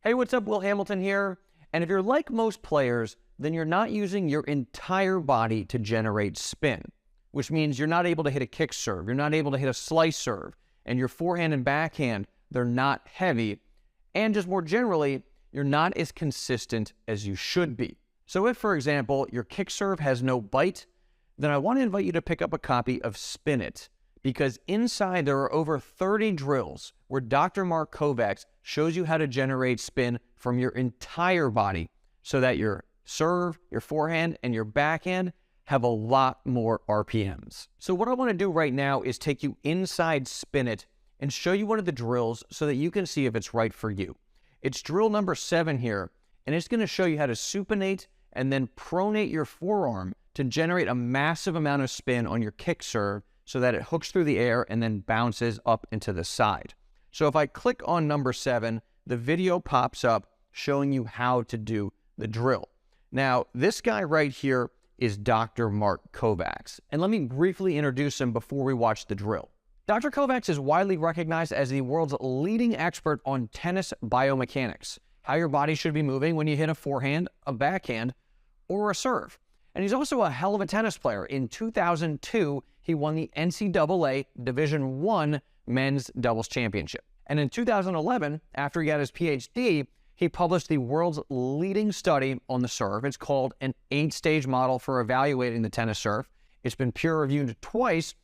Hey, what's up? Will Hamilton here. And if you're like most players, then you're not using your entire body to generate spin, which means you're not able to hit a kick serve, you're not able to hit a slice serve, and your forehand and backhand, they're not heavy. And just more generally, you're not as consistent as you should be. So if, for example, your kick serve has no bite, then I want to invite you to pick up a copy of Spin It, because inside there are over 30 drills where Dr. Mark Kovacs shows you how to generate spin from your entire body so that your serve, your forehand, and your backhand have a lot more RPMs. So what I want to do right now is take you inside Spin It and show you one of the drills so that you can see if it's right for you. It's drill number 7 here, and it's going to show you how to supinate and then pronate your forearm to generate a massive amount of spin on your kick serve so that it hooks through the air and then bounces up into the side. So if I click on number 7, the video pops up showing you how to do the drill. Now, this guy right here is Dr. Mark Kovacs, and let me briefly introduce him before we watch the drill. Dr. Kovacs is widely recognized as the world's leading expert on tennis biomechanics, how your body should be moving when you hit a forehand, a backhand, or a serve. And he's also a hell of a tennis player. In 2002, he won the NCAA Division I Men's Doubles Championship. And in 2011, after he got his PhD, he published the world's leading study on the serve. It's called an 8-stage model for evaluating the tennis serve. It's been peer-reviewed twice,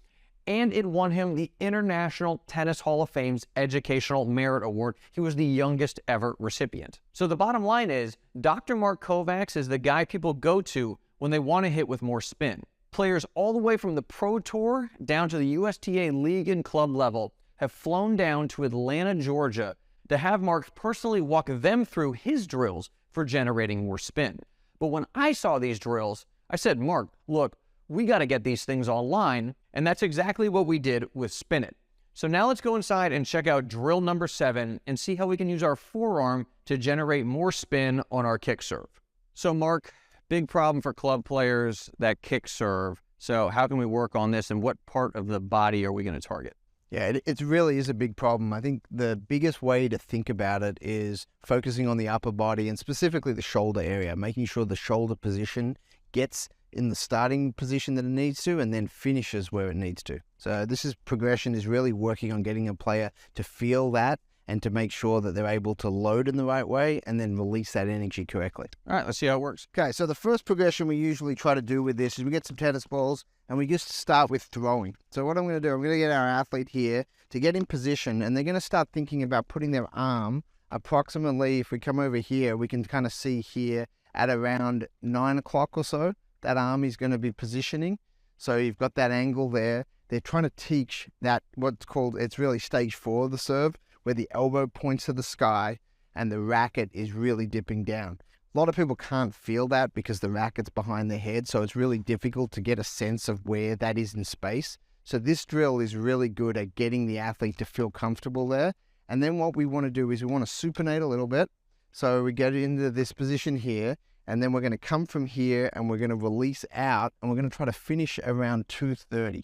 and it won him the International Tennis Hall of Fame's Educational Merit Award. He was the youngest ever recipient. So the bottom line is, Dr. Mark Kovacs is the guy people go to when they want to hit with more spin. Players all the way from the Pro Tour down to the USTA League and club level have flown down to Atlanta, Georgia to have Mark personally walk them through his drills for generating more spin. But when I saw these drills, I said, Mark, look, we got to get these things online, and that's exactly what we did with Spin It. So now let's go inside and check out drill number 7 and see how we can use our forearm to generate more spin on our kick serve. So Mark, big problem for club players, that kick serve. So how can we work on this, and what part of the body are we going to target? Yeah, it really is a big problem. I think the biggest way to think about it is focusing on the upper body and specifically the shoulder area, making sure the shoulder position gets in the starting position that it needs to and then finishes where it needs to. So progression is really working on getting a player to feel that and to make sure that they're able to load in the right way and then release that energy correctly. All right, let's see how it works. Okay, so the first progression we usually try to do with this is we get some tennis balls and we just start with throwing. So what I'm going to do, I'm going to get our athlete here to get in position, and they're going to start thinking about putting their arm approximately, if we come over here, we can kind of see here at around 9 o'clock or so, that arm is going to be positioning. So you've got that angle there. They're trying to teach that what's called, it's really stage 4 of the serve, where the elbow points to the sky and the racket is really dipping down. A lot of people can't feel that because the racket's behind their head, so it's really difficult to get a sense of where that is in space. So this drill is really good at getting the athlete to feel comfortable there. And then what we want to do is we want to supinate a little bit. So we get into this position here, and then we're going to come from here and we're going to release out, and we're going to try to finish around 2:30.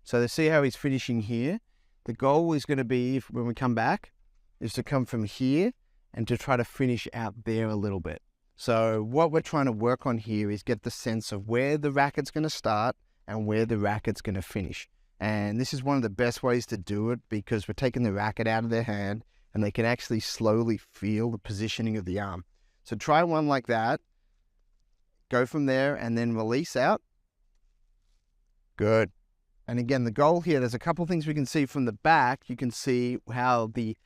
So to see how he's finishing here, the goal is going to be, when we come back, is to come from here and to try to finish out there a little bit. So what we're trying to work on here is get the sense of where the racket's going to start and where the racket's going to finish. And this is one of the best ways to do it because we're taking the racket out of their hand and they can actually slowly feel the positioning of the arm. So try one like that. Go from there and then release out. Good. And again, the goal here, there's a couple things we can see from the back. You can see how the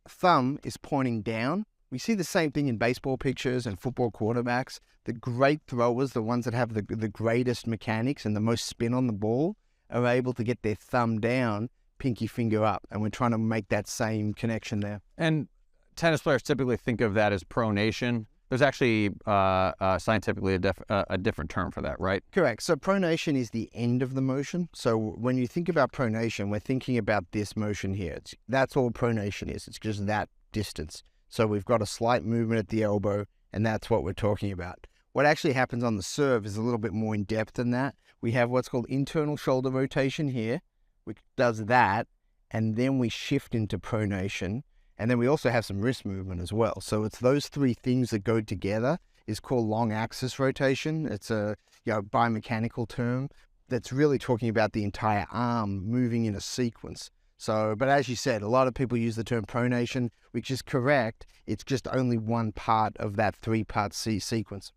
thumb is pointing down. We see the same thing in baseball pitchers and football quarterbacks. The great throwers, the ones that have the greatest mechanics and the most spin on the ball, are able to get their thumb down, pinky finger up. And we're trying to make that same connection there. And tennis players typically think of that as pronation. There's actually scientifically a different term for that, right? Correct. So pronation is the end of the motion. So when you think about pronation, we're thinking about this motion here. That's all pronation is. It's just that distance. So we've got a slight movement at the elbow, and that's what we're talking about. What actually happens on the serve is a little bit more in depth than that. We have what's called internal shoulder rotation here, which does that, and then we shift into pronation. And then we also have some wrist movement as well. So it's those three things that go together is called long axis rotation. It's a biomechanical term that's really talking about the entire arm moving in a sequence. So, but as you said, a lot of people use the term pronation, which is correct. It's just only one part of that three-part sequence.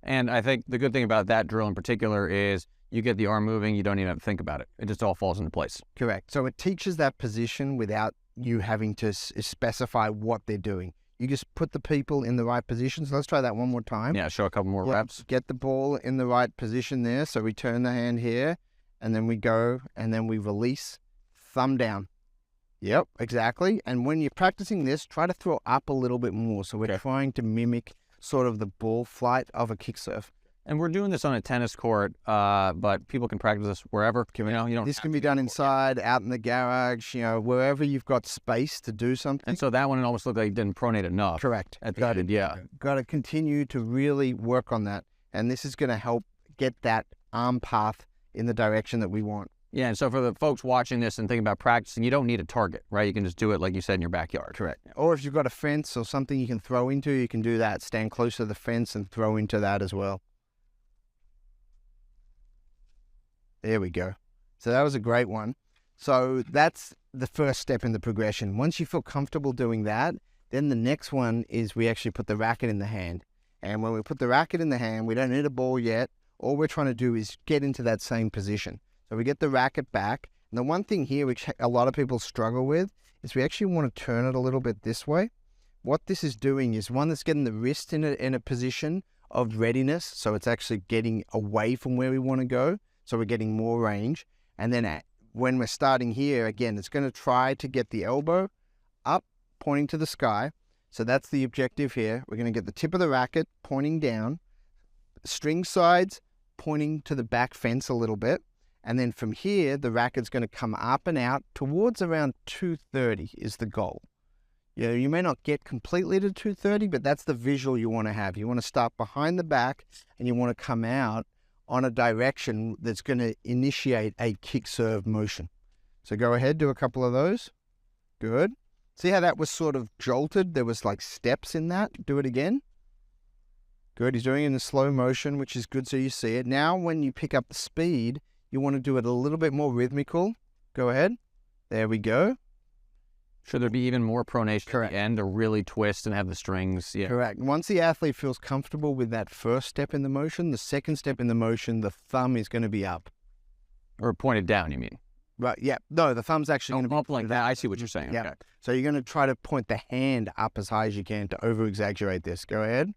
And I think the good thing about that drill in particular is you get the arm moving, you don't even have to think about it. It just all falls into place. Correct. So it teaches that position without you having to specify what they're doing. You just put the people in the right position. So let's try that one more time. Yeah, show a couple more reps. Get the ball in the right position there. So we turn the hand here, and then we go, and then we release, thumb down. Yep, exactly. And when you're practicing this, try to throw up a little bit more. So we're trying to mimic sort of the ball flight of a kick serve. And we're doing this on a tennis court, but people can practice this wherever. This can be done inside, out in the garage, wherever you've got space to do something. And so that one, it almost looked like you didn't pronate enough. Correct. Got to continue to really work on that. And this is going to help get that arm path in the direction that we want. Yeah, and so for the folks watching this and thinking about practicing, you don't need a target, right? You can just do it, like you said, in your backyard. Correct. Or if you've got a fence or something you can throw into, you can do that. Stand close to the fence and throw into that as well. There we go. So that was a great one. So that's the first step in the progression. Once you feel comfortable doing that, then the next one is we actually put the racket in the hand. And when we put the racket in the hand, we don't need a ball yet. All we're trying to do is get into that same position. So we get the racket back. And the one thing here, which a lot of people struggle with, is we actually want to turn it a little bit this way. What this is doing is one that's getting the wrist in a position of readiness. So it's actually getting away from where we want to go. So we're getting more range. And then when we're starting here, again, it's going to try to get the elbow up, pointing to the sky. So that's the objective here. We're going to get the tip of the racket pointing down, string sides pointing to the back fence a little bit. And then from here, the racket's going to come up and out towards around 230 is the goal. You may not get completely to 230, but that's the visual you want to have. You want to start behind the back and you want to come out on a direction that's going to initiate a kick serve motion. So go ahead, do a couple of those. Good. See how that was sort of jolted? There was like steps in that. Do it again. Good. He's doing it in the slow motion, which is good so you see it. Now when you pick up the speed, you want to do it a little bit more rhythmical. Go ahead. There we go. Should there be even more pronation Correct. at the end to really twist and have the strings? Yeah. Correct. Once the athlete feels comfortable with that first step in the motion, the second step in the motion, the thumb is going to be up. Or pointed down, you mean? Right, yeah. No, the thumb's actually going to be up like that. I see what you're saying. Yeah. Okay. So you're going to try to point the hand up as high as you can to over-exaggerate this. Go ahead.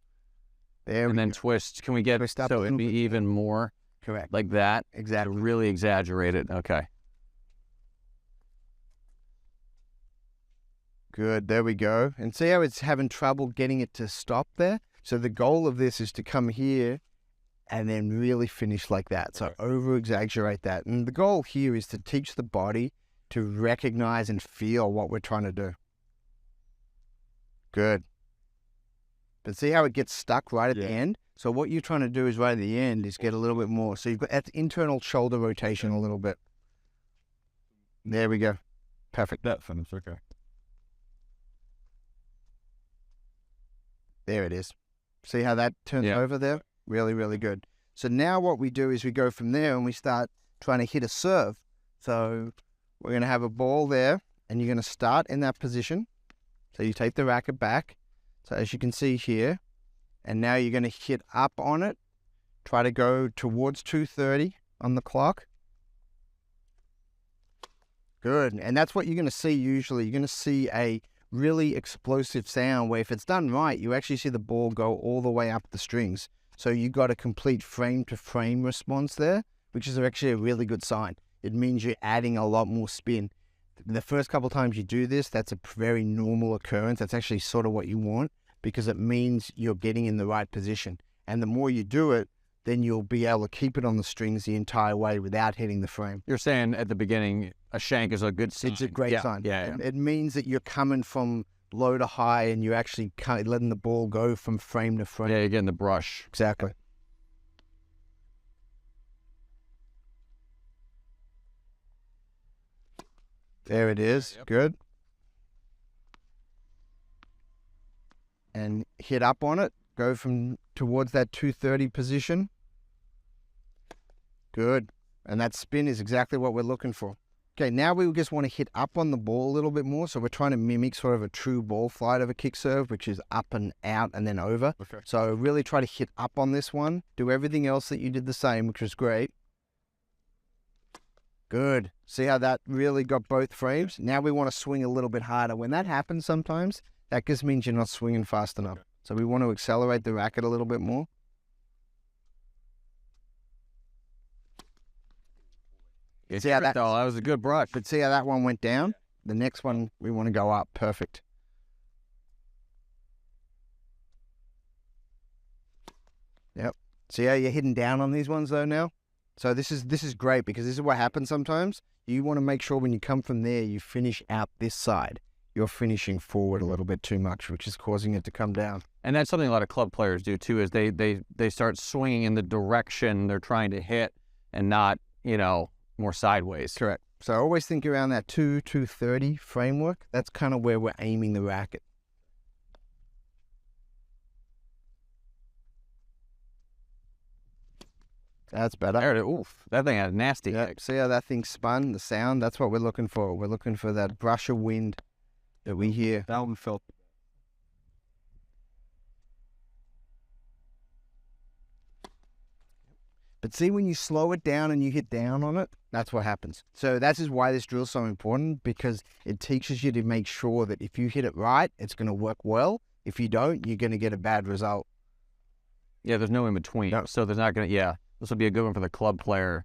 There and we then go. twist. Can we get Twist up so a it'd be little bit. even more Correct. like that? Exactly. To really exaggerate it. Okay. Good. There we go. And see how it's having trouble getting it to stop there? So the goal of this is to come here and then really finish like that. So over-exaggerate that. And the goal here is to teach the body to recognize and feel what we're trying to do. Good. But see how it gets stuck right at the end? So what you're trying to do is right at the end is get a little bit more. So you've got that internal shoulder rotation a little bit. There we go. Perfect. That finish, okay. There it is. See how that turns over there? Really, really good. So now what we do is we go from there and we start trying to hit a serve. So we're going to have a ball there and you're going to start in that position. So you take the racket back. So as you can see here, and now you're going to hit up on it. Try to go towards 230 on the clock. Good. And that's what you're going to see usually. You're going to see a really explosive sound where if it's done right, you actually see the ball go all the way up the strings. So you got a complete frame-to-frame response there, which is actually a really good sign. It means you're adding a lot more spin. The first couple of times you do this, that's a very normal occurrence. That's actually sort of what you want because it means you're getting in the right position. And the more you do it, then you'll be able to keep it on the strings the entire way without hitting the frame. You're saying at the beginning, a shank is a good sign. It's a great sign. Yeah. It means that you're coming from low to high and you're actually letting the ball go from frame to frame. Yeah, you're getting the brush. Exactly. There it is. Yep. Good. and hit up on it. Go from towards that 230 position. Good. And that spin is exactly what we're looking for. Okay, now we just want to hit up on the ball a little bit more. So we're trying to mimic sort of a true ball flight of a kick serve, which is up and out and then over. Okay. So really try to hit up on this one. Do everything else that you did the same, which was great. Good. See how that really got both frames? Now we want to swing a little bit harder. When that happens sometimes, that just means you're not swinging fast enough. Okay. So we want to accelerate the racket a little bit more. See how that, that was a good brush. But see how that one went down? The next one, we want to go up. Perfect. Yep. See how you're hitting down on these ones though now? So this is great because this is what happens sometimes. You want to make sure when you come from there, you finish out this side. You're finishing forward a little bit too much, which is causing it to come down. And that's something a lot of club players do too, is they start swinging in the direction they're trying to hit and not, you know, more sideways. Correct. So I always think around that 230 framework. That's kind of where we're aiming the racket. That's better. There it is. Oof, that thing had a nasty kick. See how that thing spun? The sound, that's what we're looking for. We're looking for that brush of wind that we hear. That one felt. But see, when you slow it down and you hit down on it, that's what happens. So that is why this drill is so important, because it teaches you to make sure that if you hit it right, it's going to work well. If you don't, you're going to get a bad result. Yeah, there's no in between. No. So there's not going to, yeah, this will be a good one for the club player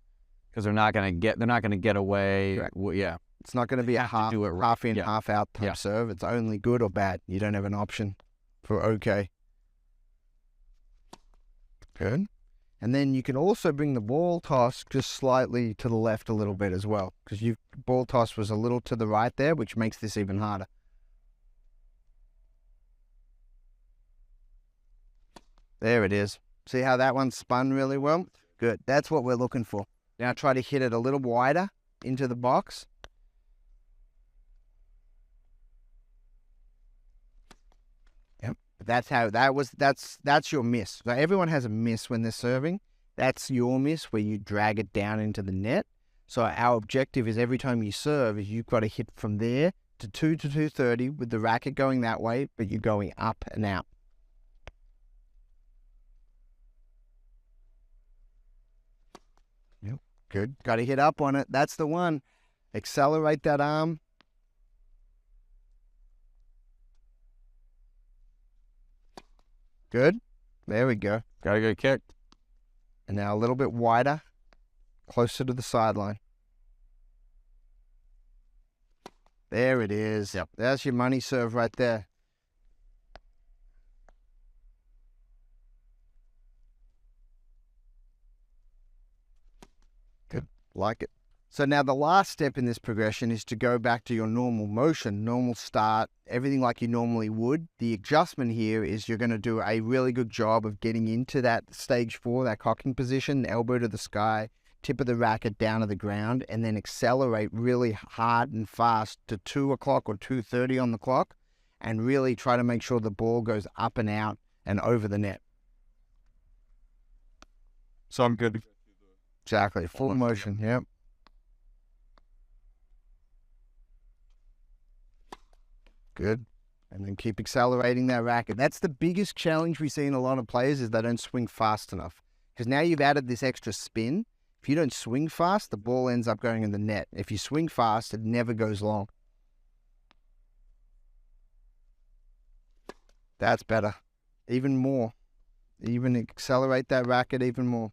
because they're not going to get away. Correct. Yeah. It's not going to be a half in, Yeah. half out type Yeah. serve. It's only good or bad. You don't have an option for okay. Good. And then you can also bring the ball toss just slightly to the left a little bit as well, because your ball toss was a little to the right there, which makes this even harder. There it is. See how that one spun really well? Good. That's what we're looking for. Now try to hit it a little wider into the box. Yep. That's your miss. So everyone has a miss when they're serving. That's your miss where you drag it down into the net. So our objective is every time you serve is you've got to hit from there to 230 with the racket going that way, but you're going up and out. Yep. Good. Got to hit up on it. That's the one. Accelerate that arm. Good. There we go. Got a good kick. And now a little bit wider, closer to the sideline. There it is. Yep. That's your money serve right there. Good. Like it. So now the last step in this progression is to go back to your normal motion, normal start, everything like you normally would. The adjustment here is you're going to do a really good job of getting into that stage 4, that cocking position, elbow to the sky, tip of the racket down to the ground, and then accelerate really hard and fast to 2 o'clock or 2:30 on the clock, and really try to make sure the ball goes up and out and over the net. So I'm good. Exactly. Full motion. Yep. Good. And then keep accelerating that racket. That's the biggest challenge we see in a lot of players, is they don't swing fast enough. Because now you've added this extra spin. If you don't swing fast, the ball ends up going in the net. If you swing fast, it never goes long. That's better. Even more. Even accelerate that racket even more.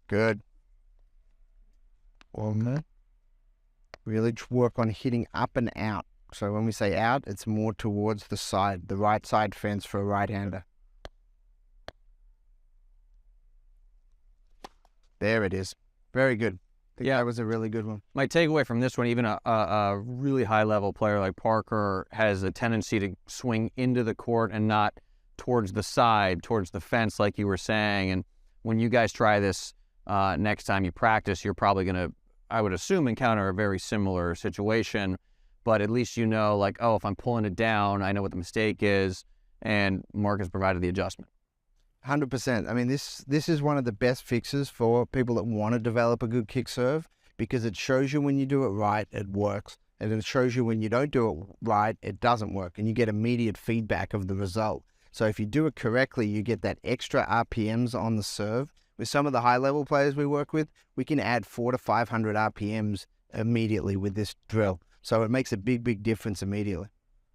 Good. One minute. Really work on hitting up and out. So when we say out, it's more towards the side, the right side fence for a right-hander. There it is. Very good. I think that was a really good one. My takeaway from this one, even a really high-level player like Parker has a tendency to swing into the court and not towards the side, towards the fence, like you were saying. And when you guys try this next time you practice, you're probably going to, I would assume, encounter a very similar situation. but at least you know, like, oh, if I'm pulling it down, I know what the mistake is, and Mark has provided the adjustment. 100%. I mean, this is one of the best fixes for people that want to develop a good kick serve, because it shows you when you do it right, it works. And it shows you when you don't do it right, it doesn't work. And you get immediate feedback of the result. So if you do it correctly, you get that extra RPMs on the serve. With some of the high-level players we work with, we can add 400 to 500 RPMs immediately with this drill. So it makes a big, big difference immediately.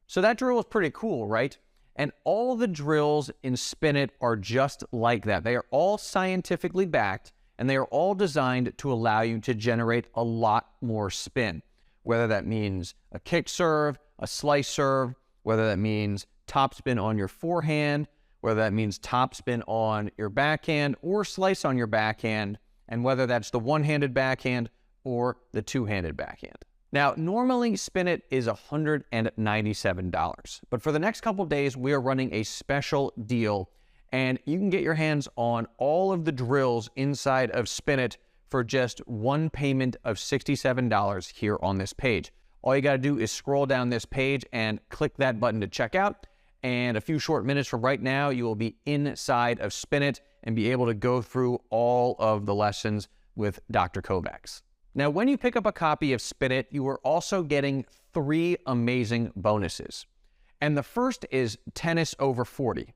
So that drill is pretty cool, right? And all the drills in Spin It are just like that. They are all scientifically backed, and they are all designed to allow you to generate a lot more spin. Whether that means a kick serve, a slice serve, whether that means top spin on your forehand, whether that means top spin on your backhand or slice on your backhand, and whether that's the one-handed backhand or the two-handed backhand. Now, normally Spin It is $197, but for the next couple days, we are running a special deal, and you can get your hands on all of the drills inside of Spin It for just one payment of $67 here on this page. All you got to do is scroll down this page and click that button to check out, and a few short minutes from right now, you will be inside of Spin It and be able to go through all of the lessons with Dr. Kovacs. Now, when you pick up a copy of Spin It, you are also getting 3 amazing bonuses. And the first is tennis over 40.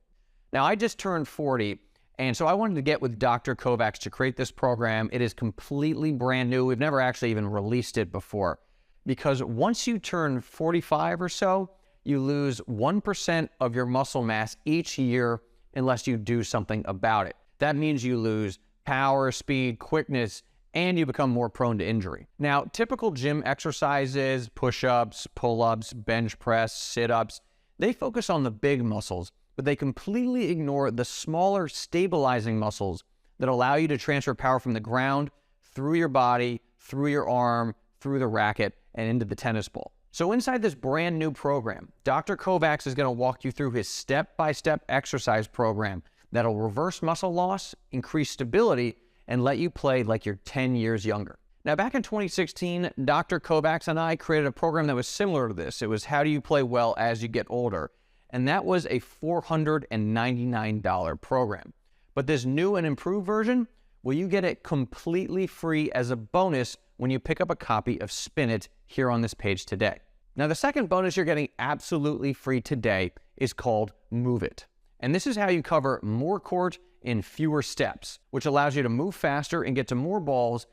Now, I just turned 40, and so I wanted to get with Dr. Kovacs to create this program. It is completely brand new. We've never actually even released it before, because once you turn 45 or so, you lose 1% of your muscle mass each year unless you do something about it. That means you lose power, speed, quickness, and you become more prone to injury. Now, typical gym exercises, push-ups, pull-ups, bench press, sit-ups, they focus on the big muscles, but they completely ignore the smaller stabilizing muscles that allow you to transfer power from the ground through your body, through your arm, through the racket, and into the tennis ball. So inside this brand new program, Dr. Kovacs is going to walk you through his step-by-step exercise program that'll reverse muscle loss, increase stability, and let you play like you're 10 years younger. Now, back in 2016, Dr. Kovacs and I created a program that was similar to this. It was How Do You Play Well As You Get Older? And that was a $499 program. But this new and improved version, well, you get it completely free as a bonus when you pick up a copy of Spin It here on this page today. Now, the second bonus you're getting absolutely free today is called Move It. And this is how you cover more court in fewer steps, which allows you to move faster and get to more balls,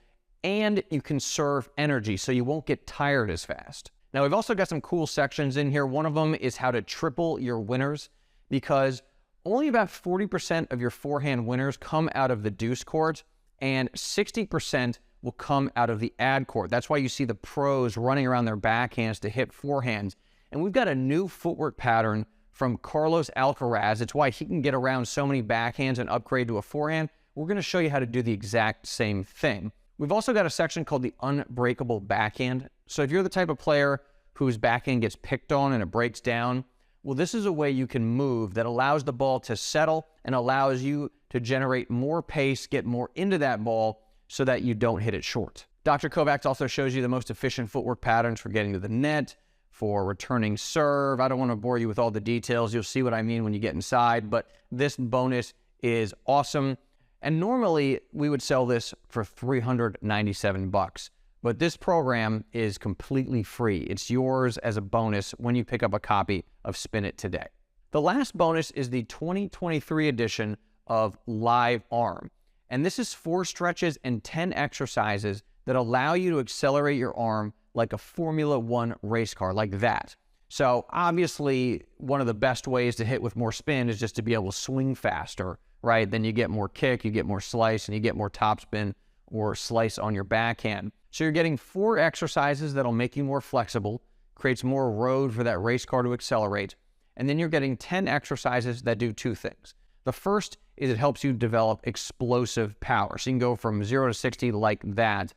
and you conserve energy so you won't get tired as fast. Now, we've also got some cool sections in here. One of them is how to triple your winners, because only about 40% of your forehand winners come out of the deuce court, and 60% will come out of the ad court. That's why you see the pros running around their backhands to hit forehands. And we've got a new footwork pattern from Carlos Alcaraz. It's why he can get around so many backhands and upgrade to a forehand. We're going to show you how to do the exact same thing. We've also got a section called the unbreakable backhand. So if you're the type of player whose backhand gets picked on and it breaks down, well, this is a way you can move that allows the ball to settle and allows you to generate more pace, get more into that ball so that you don't hit it short. Dr. Kovacs also shows you the most efficient footwork patterns for getting to the net, for returning serve. I don't want to bore you with all the details. You'll see what I mean when you get inside, but this bonus is awesome. And normally we would sell this for $397, but this program is completely free. It's yours as a bonus when you pick up a copy of Spin It today. The last bonus is the 2023 edition of Live Arm. And this is 4 stretches and 10 exercises that allow you to accelerate your arm like a Formula One race car, like that. So obviously, one of the best ways to hit with more spin is just to be able to swing faster, right? Then you get more kick, you get more slice, and you get more topspin or slice on your backhand. So you're getting 4 exercises that'll make you more flexible, creates more road for that race car to accelerate, and then you're getting 10 exercises that do 2 things. The first is it helps you develop explosive power. So you can go from 0 to 60 like that.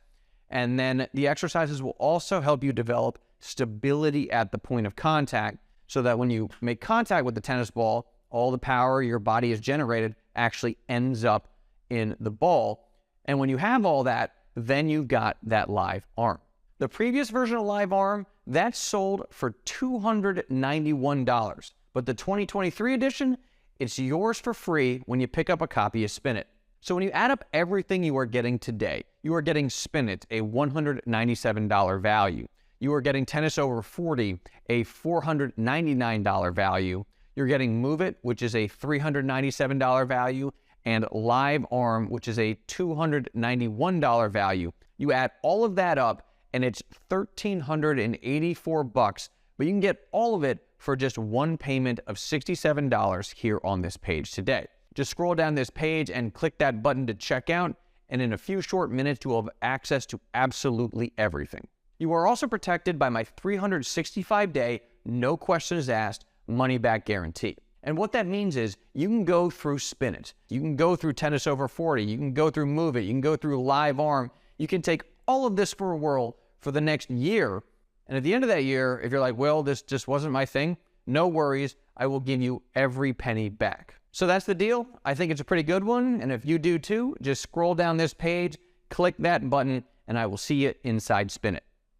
And then the exercises will also help you develop stability at the point of contact so that when you make contact with the tennis ball, all the power your body has generated actually ends up in the ball. And when you have all that, then you've got that live arm. The previous version of Live Arm, That's sold for $291. But the 2023 edition, it's yours for free when you pick up a copy of Spin It. So when you add up everything you are getting today, you are getting Spin It, a $197 value. You are getting Tennis Over 40, a $499 value. You're getting Move It, which is a $397 value, and Live Arm, which is a $291 value. You add all of that up, and it's $1,384, but you can get all of it for just one payment of $67 here on this page today. Just scroll down this page and click that button to check out, and in a few short minutes, you will have access to absolutely everything. You are also protected by my 365-day, no questions asked, money-back guarantee. And what that means is you can go through Spin It, you can go through Tennis Over 40, you can go through Move It, you can go through Live Arm, you can take all of this for a whirl for the next year. And at the end of that year, if you're like, well, this just wasn't my thing, no worries, I will give you every penny back. So that's the deal. I think it's a pretty good one. And if you do too, just scroll down this page, click that button, and I will see you inside Spin It.